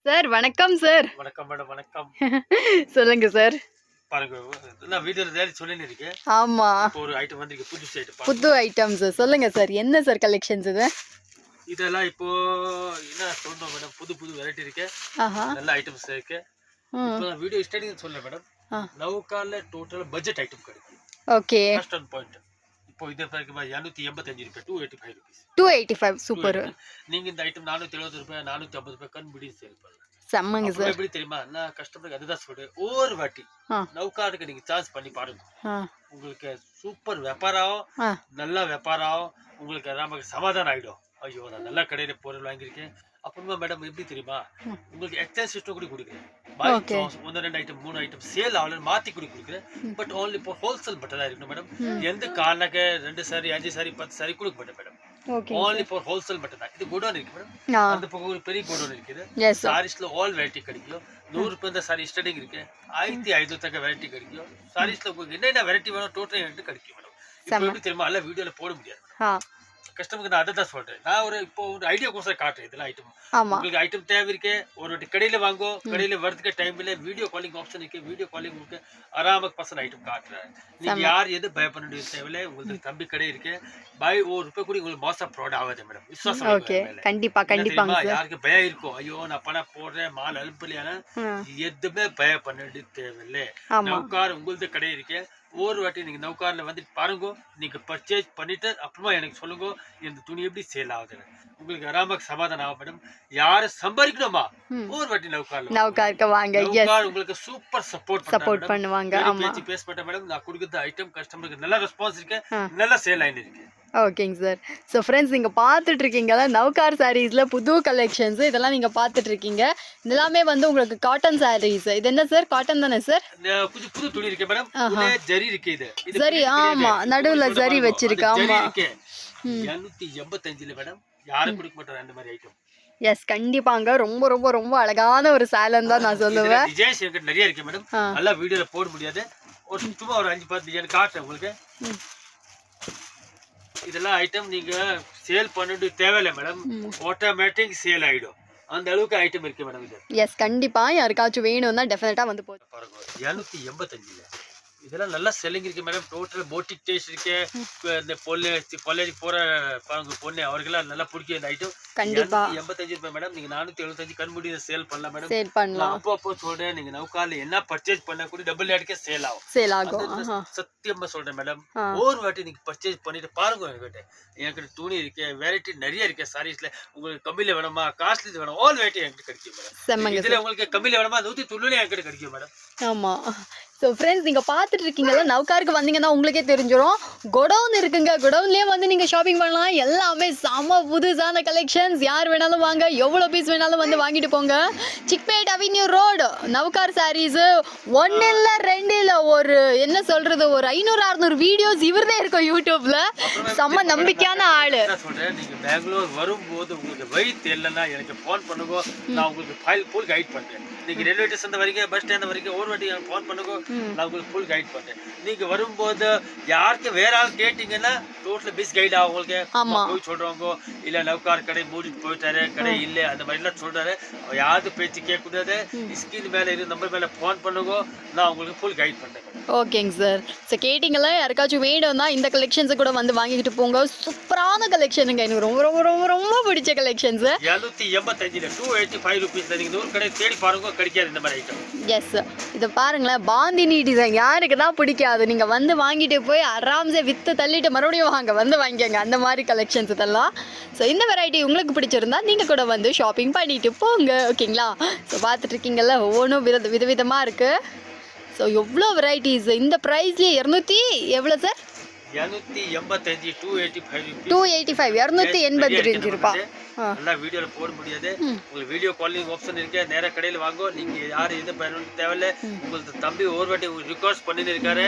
Sir வணக்கம் sir. வணக்கம் madam, வணக்கம். சொல்லுங்க சார். பாருங்க, நான் வீடியோல நேரடி சொல்லின்னு இருக்கேன். ஆமா. இப்போ ஒரு ஐட்டம் வந்திருக்கு, புதுசு ஐட்டம் பாருங்க. புது ஐட்டம்ஸ் சொல்லுங்க சார். என்ன சார் கலெக்ஷன்ஸ் இது? இதெல்லாம் இப்போ என்ன சொல்லணும் மேடம், புது புது வெரைட்டி இருக்கு, ஆஹா. நல்ல ஐட்டம்ஸ் இருக்கு. இப்போ நான் வீடியோ ஸ்டார்டிங் சொல்ல மேடம், நவுகால டோட்டல் பட்ஜெட் ஐட்டம் கிடைக்கும். ஓகே. First one point. இப்போ இது பாருங்க, 285 ரூபாய், 285 rupees. 285 சூப்பர். நீங்க இந்த ஐட்டம் 470 ரூபாய், 450 ரூபாய் கண்பிடி சேல் பண்ணலாம். செம்மங்க சார். எப்படி தெரியுமா, நான் கஸ்டமருக்கு அதுதான் சொல்றேன், ஒவ்வொரு வாட்டி நவுகாருக்கு நீங்க சார்ஜ் பண்ணி பாருங்க, உங்களுக்கு சூப்பர் வியாபாரம், நல்லா வியாபாரம், உங்களுக்கு நமக்கு சமாதானம் ஆயிடும். ஐயோ, நான் நல்ல கடையில பொருள் வாங்கியிருக்கேன். அப்புறமா மேடம் எப்படி தெரியுமா, உங்களுக்கு எக்ஸ்சேஞ்ச் சிஸ்டம் கூட கொடுக்குறேன். ஒன்று ரெண்டு ஐட்டம் 3 ஐட்டம் சேல் ஆகலன்னு மாத்தி கூட கொடுக்குறேன். பட் ஓன்லி இப்போ ஹோல்சேல் மட்டும் தான் இருக்கணும் மேடம். எந்த காரணக்கு 2 சாரி 5 சாரி 10 சாரி கொடுக்க மாட்டேன் மேடம். ஓன்லி ஃபார் ஹோல்சேல் மட்டும் தான். இது குடோன் இருக்கு மேடம், அந்த பக்கம் ஒரு பெரிய குடோன் இருக்குது. சாரீஸ்ல ஆல் வெரைட்டி கிடைக்கும். 100 ரூபாய் சாரி ஸ்டார்டிங் இருக்கு, 1500 தக்க வெரைட்டி கிடைக்கும். சாரீஸ்ல உங்களுக்கு என்னென்ன வெரைட்டி வேணும் டோட்டல் என்கிட்ட கிடைக்கும் மேடம். இப்போ எப்படி தெரியுமா, எல்லாம் வீடியோல போட முடியாது மேடம். கஸ்டமருக்கு நான் அதை தான் சொல்றேன். நான் இப்போ ஒரு ஐடியா கோசம் காட்டுறேன். இதெல்லாம் ஐட்டம் உங்களுக்கு ஐட்டம் தேவை இருக்கு, ஒரு வாட்டி கடையில வாங்கோ, கடையில வரதுக்கு டைம் இல்லை, வீடியோ காலிங் ஆப்ஷன் இருக்கு, வீடியோ காலிங் உங்களுக்கு ஆராமக்கு பர்சன்ட் ஐட்டம் காட்டுறேன். நீங்க யார் எது பய பண்ண வேண்டிய தேவையில்லை. உங்களுக்கு தம்பி கடை இருக்கு, பை 1 ரூபாய் கூட உங்களுக்கு மாசம் ப்ராட் ஆகாது மேடம். விசுவாசம் கண்டிப்பா கண்டிப்பா. யாருக்கு பயம் இருக்கும், ஐயோ நான் பணம் போடுறேன் மால் அனுப்பலையான, எதுவுமே பய பண்ண வேண்டிய தேவையில்லை. நவுகார் உங்களது கடை இருக்கு, ஒரு வாட்டி நீங்க நவுகார்ல வந்து பாருங்க, நீங்க பர்ச்சேஸ் பண்ணிட்டு அப்புறமா எனக்கு சொல்லுங்க இந்த துணி எப்படி சேல் ஆகுது. உங்களுக்கு ஆராமக்கு சமாதானம் ஆகும் மேடம். யாரு சம்பாதிக்கணுமா ஒரு வாட்டி நவுகார்க்கு வாங்க. உங்களுக்கு சூப்பர் சப்போர்ட் பண்ணுவாங்க. பேச்சு பேச மாட்டேன் மேடம். நான் கொடுக்குற ஐட்டம் கஸ்டமருக்கு நல்ல ரெஸ்பான்ஸ் இருக்கு, நல்ல சேல் ஆயின்னு இருக்கு. ஓகேங்க சார். ஸோ ஃப்ரெண்ட்ஸ், நீங்கள் பார்த்துட்டு இருக்கீங்களா நவ்கார் சாரீஸில் புது கலெக்ஷன்ஸ் இதெல்லாம் நீங்கள் பார்த்துட்டு இருக்கீங்க. இதெல்லாமே வந்து உங்களுக்கு காட்டன் சாரீஸ். இது என்ன சார், காட்டன் தானே சார்? கொஞ்சம் புது துணி இருக்கு மேடம், ஜரி இருக்கு. இது சரி, ஆமா, நடுவில் ஜரி வச்சிருக்கு. ஆமா, 285 மேடம். யாரும் கொடுக்க மாட்டாங்க அந்த மாதிரி ஐட்டம். எஸ், கண்டிப்பாங்க. ரொம்ப ரொம்ப ரொம்ப அழகான ஒரு சேலன் தான் நான் சொல்லுவேன். டிசைன்ஸ் என்கிட்ட நிறைய இருக்கு மேடம், நல்லா வீடியோல போட முடியாது. ஒரு சும்மா ஒரு 5-10 டிசைன் காட்டுறேன் உங்களுக்கு. இதெல்லாம் ஐட்டம் நீங்க சேல் பண்ணிட்டு தேவையில்லை மேடம், ஆட்டோமேட்டிக் சேல் ஆயிடும். அந்த அளவுக்கு ஐட்டம் இருக்கு மேடம் இது. எஸ், கண்டிப்பா. யாருக்காச்சும் வேணும்னா டெஃபினட்டா வந்து போடு. பாருங்க, 285 இதெல்லாம் நல்லா செல்லிங் இருக்கு மேடம். டோட்டல் போட்டிக் டேஸ்ட் இருக்கு. இந்த பொல்லேஜ் போற பாருங்க பொண்ணு, அவர்களெல்லாம் நல்லா பிடிக்கும் இந்த ஐட்டம். கண்டிப்பா 285 ரூபாய் மேடம். நீங்க 475 கண்முடி சேல் பண்ணலாம் மேடம். சேல் பண்ணலாம். அப்போ சொல்றேன், நீங்க நவுகார்ல என்ன பர்ச்சேஸ் பண்ண கூட டபுள் ரேட்க்கே சேல் ஆகும். சத்தியமா சொல்றேன் மேடம். ஒரு வாட்டி நீங்க பர்ச்சேஸ் பண்ணிட்டு பாருங்க. என்கிட்ட துணி இருக்கு, வெரைட்டி நிறைய இருக்கு. சாரீஸ்ல உங்களுக்கு கம்மியில வேணுமா, காஸ்ட்லி வேணும், ஆல் வெரைட்டி என்கிட்ட கிடைக்கும் மேடம். இதுல உங்களுக்கு கம்மியில வேணுமா 190 என்கிட்ட கிடைக்கும் மேடம். ஆமா. ஸோ ஃப்ரெண்ட்ஸ், நீங்கள் பார்த்துட்டு இருக்கீங்களா நவ்காருக்கு வந்தீங்கன்னா உங்களுக்கே தெரிஞ்சிடும். குடவுன் இருக்குங்க, குடவுன்லேயே வந்து நீங்கள் ஷாப்பிங் பண்ணலாம். எல்லாமே செம புதுசான கலெக்ஷன்ஸ். யார் வேணாலும் வாங்க, எவ்வளோ பீஸ் வேணாலும் வந்து வாங்கிட்டு போங்க. Chickpet avenue road Navkar sarees. 1 இல்லை 2 இல்லை, ஒரு என்ன சொல்கிறது, ஒரு 500-600 வீடியோஸ் இவர்தே இருக்கும் யூடியூப்ல. செம்ம நம்பிக்கையான ஆளு. நீங்க பெங்களூர் வரும்போது உங்களுக்கு வழி தெரியலன்னா எனக்கு ஃபோன் பண்ணுங்க, நான் உங்களுக்கு ஃபுல் கைட் பண்றேன். நீங்க ரயில்வே ஸ்டேஷன் வரைக்கும், பஸ் ஸ்டாண்ட் வரைக்கும் ஒரு வாட்டி எனக்கு ஃபோன் பண்ணுங்க, நான் உங்களுக்கு ஃபுல் கைட் பண்றேன். நீங்க வரும்போது யாருக்கு வேற ஆள் கேட்டீங்கன்னா டோட்டல் பிஸ் கைட் ஆகும் உங்களுக்கு. போய் சொல்றவங்க இல்ல நவுகார் கடை மூடிட்டு போயிட்டாரு, கடை இல்லை, அந்த மாதிரி எல்லாம் சொல்றாரு. யாருக்கு பேச்சு கேட்க கூடாது. ஸ்கிரீன் மேல இரு நம்பர் மேல ஃபோன் பண்ணுங்க, நான் உங்களுக்கு ஃபுல் கைட் பண்றேன். ஓகேங்க சார். ஸோ கேட்டிங்களா, யாருக்காச்சும் வேணும்னா இந்த கலெக்ஷன்ஸை கூட வந்து வாங்கிக்கிட்டு போங்க. சூப்பரான கலெக்ஷனுங்க, எனக்கு ரொம்ப ரொம்ப ரொம்ப ரொம்ப பிடிச்ச கலெக்ஷன்ஸ். 285 285 ரூபீஸ்ல நீங்க 100 கடை தேடி பாருங்க, கிடைக்காது இந்த மாதிரி ஐட்டம். எஸ், இதை பாருங்களேன், பாந்தினி டிசைன் யாருக்கு தான் பிடிக்காது. நீங்க வந்து வாங்கிட்டு போய் ஆராம்சே வித்து தள்ளிட்டு மறுபடியும் வந்து வாங்கிக்கங்க, அந்த மாதிரி கலெக்ஷன்ஸ் இதெல்லாம். ஸோ இந்த வெரைட்டி உங்களுக்கு பிடிச்சிருந்தா நீங்க கூட வந்து ஷாப்பிங் பண்ணிட்டு போங்க. ஓகேங்களா? ஸோ பார்த்துட்டு இருக்கீங்கல்ல, ஒவ்வொன்றும் விதவிதமாக இருக்கு. ஸோ எவ்வளோ வெரைட்டிஸ் இந்த ப்ரைஸ்லேயே 200 எவ்வளோ சார்? 285 285 ரூபாய். நல்லா வீடியோல போட முடியாது. உங்களுக்கு வீடியோ காலிங் ஆப்ஷன் இருக்கு, நேரா கடையில வாங்கோ. நீங்க யாரு எது பண்ணணும் தேவையில்ல. உங்களுக்கு தம்பி ஒரு வாட்டி ரிக்வெஸ்ட் பண்ணிட்டு இருக்காரு,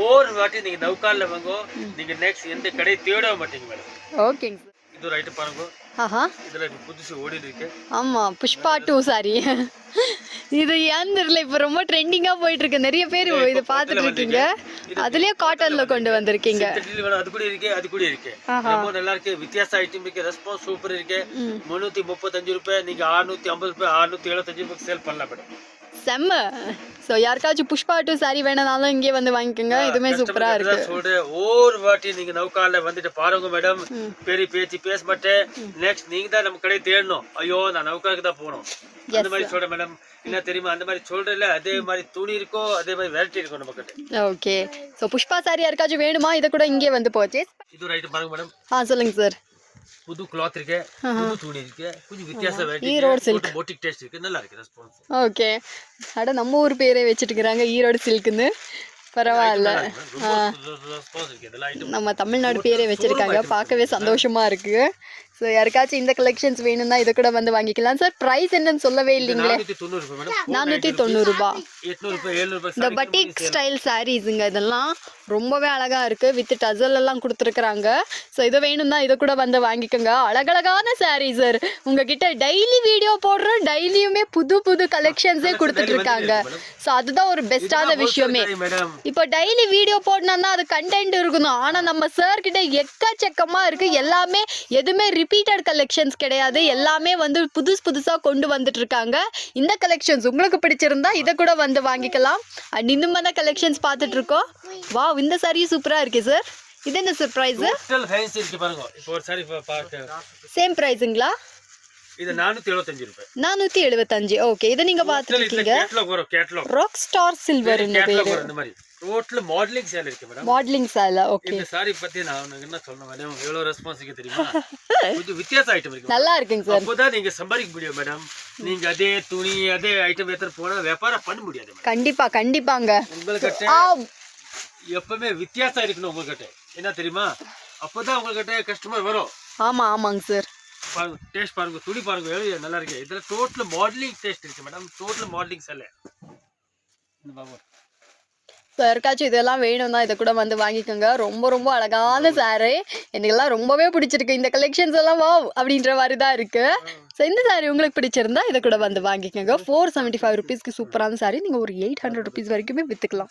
ஒரு வாட்டி நீங்க நவுகார்ல வாங்கோ, நீங்க நெக்ஸ்ட் எந்த கடை தேட மாட்டீங்க மேடம். ஓகேங்க சார். இது ஒரு ஐட்டம் பாருங்க. ஆஹா, இதுல புதுசு ஓடி இருக்கு. ஆமா, புஷ்பா 2 சாரி. இது ஏன்னு தெரியல, இப்ப ரொம்ப ட்ரெண்டிங்கா போயிட்டு இருக்கு, நிறைய பேர் இதை பார்த்துட்டு இருக்கீங்க. அதுலயே காட்டன்ல கொண்டு வந்திருக்கீங்க. அது கூட இருக்கு, அது கூட இருக்கு. ரொம்ப நல்லா இருக்கு, வித்தியாச ஐட்டம் இருக்கு, ரெஸ்பான்ஸ் சூப்பர் இருக்கு. 335 ரூபாய் நீங்க 650 ரூபாய் 675 ரூபாய்க்கு சேல் பண்ணலாம் மேடம். செம்ம. சோ யாருக்காச்சும் புஷ்பா 2 சாரி வேணும்னாலும் இங்கே வந்து வாங்கிக்கோங்க, இதுமே சூப்பரா இருக்கு. சொல்றேன், ஒரு வாட்டி நீங்க நௌகால வந்துட்டு பாருங்க மேடம், பெரிய பேச்சு பேச மாட்டேன். நெக்ஸ்ட் நீங்க தான் நம்ம கடையை தேடணும், ஐயோ நான் நௌகாக்கு தான் போகணும் அந்த மாதிரி சொல்றேன் மேடம். என்ன தெரியுமா, அந்த மாதிரி சொல்றேன்ல, அதே மாதிரி துணி இருக்கோ அதே மாதிரி வெரைட்டி இருக்கும் நம்ம கிட்ட. ஓகே. சோ புஷ்பா சாரி யாருக்காச்சும் வேணுமா, இத கூட இங்கே வந்து பர்ச்சேஸ். இது ஒரு ஐட்டம் பாருங்க மேடம். சொல்லுங்க சார். புது கிளாத் இருக்கு, புது துணி இருக்கு, கொஞ்சம் வித்தியாச variety Erode silk boutique taste இருக்கு, நல்லா இருக்கு ரெஸ்பான்ஸ். ஓகே. அட நம்ம ஊர் பேரே வச்சிட்டு இருக்காங்க, ஈரோடு சில்க்னு. பரவாயில்ல, நம்ம தமிழ்நாடு பேரே வச்சிருக்காங்க, பார்க்கவே சந்தோஷமா இருக்கு. ஸோ யாருக்காச்சும் இந்த கலெக்ஷன்ஸ் வேணும்னா இதை கூட வந்து வாங்கிக்கலாம். சார் ப்ரைஸ் என்னன்னு சொல்லவே இல்லைங்களே. 490 ரூபாய். இந்த பட்டிக் ஸ்டைல் சாரீஸுங்க, இதெல்லாம் ரொம்பவே அழகா இருக்கு, வித் டசல் எல்லாம் கொடுத்துருக்குறாங்க. ஸோ இதை வேணும்னா இதை கூட வந்து வாங்கிக்கோங்க. அழகழகான சாரீ சார், உங்ககிட்ட டெய்லி வீடியோ போடுறோம், டெய்லியுமே புது புது கலெக்ஷன்ஸே கொடுத்துட்டு இருக்காங்க. ஸோ அதுதான் ஒரு பெஸ்டான விஷயமே. இப்போ டெய்லி வீடியோ போடணும்னா அது கண்டென்ட் இருக்கணும், ஆனால் நம்ம சார் கிட்ட எக்கச்சக்கமா இருக்கு. எல்லாமே எதுவுமே ரிப்பீட்டட் கலெக்ஷன்ஸ் கிடையாது, எல்லாமே வந்து புதுசா கொண்டு வந்துட்டு இருக்காங்க. இந்த கலெக்ஷன்ஸ் உங்களுக்கு பிடிச்சிருந்தா இதை கூட வந்து வாங்கிக்கலாம். அண்ட் இன்னும் கலெக்ஷன்ஸ் பார்த்துட்டு இருக்கோம். வாவ், இந்த சாரி சூப்பரா இருக்கு சார். இது என்ன சார் பிரைஸ்? சேம் பிரைஸுங்களா? இது 475 ரூபாய். 475. ஓகே. இது நீங்க பாத்துட்டீங்க, ராக் ஸ்டார் சில்வர் ன்னு பேரு. இந்த மாதிரி டோட்டல் மாடலிங் சேல் இருக்கு மேடம். Modelling sale. ஓகே. இந்த சாரி பத்தி நான் என்ன சொல்லணும் மேடம், எவ்வளவு ரெஸ்பான்ஸ் இருக்கு தெரியுமா? கொஞ்சம் வித்தியாச ஐட்டம் இருக்கு, நல்லா இருக்குங்க சார். அப்போதான் நீங்க சம்பாதிக்க முடியும் மேடம். நீங்க அதே துணி அதே ஐட்டம் எடுத்து போனா வியாபாரம் பண்ண முடியாது. கண்டிப்பா கண்டிப்பாங்க. உங்ககிட்ட எப்பவுமே வித்தியாசம் இருக்கணும் உங்ககிட்ட, என்ன தெரியுமா? அப்போதான் உங்ககிட்ட கஸ்டமர் வரும். ஆமாங்க சார். பாருங்க, டேஸ்ட் பாருங்க, துணி பாருங்க, எவ்வளவு நல்லா இருக்கு. இதுல டோட்டல் மாடலிங் டேஸ்ட் இருக்கு மேடம், டோட்டல் மாடலிங் செல்ல. யாருக்காச்சும் இதெல்லாம் வேணும்னா இதை கூட வந்து வாங்கிக்கோங்க. ரொம்ப ரொம்ப அழகான சாரி, எனக்கெல்லாம் ரொம்பவே பிடிச்சிருக்கு. இந்த கலெக்ஷன்ஸ் எல்லாம் வாவ் அப்படின்ற மாதிரி தான் இருக்கு. ஸோ இந்த சாரி உங்களுக்கு பிடிச்சிருந்தா இதை கூட வந்து வாங்கிக்கோங்க. 475 ருபீஸ்க்கு சூப்பரான சாரி, நீங்கள் ஒரு 800 ருபீஸ் வரைக்குமே விற்றுக்கலாம்.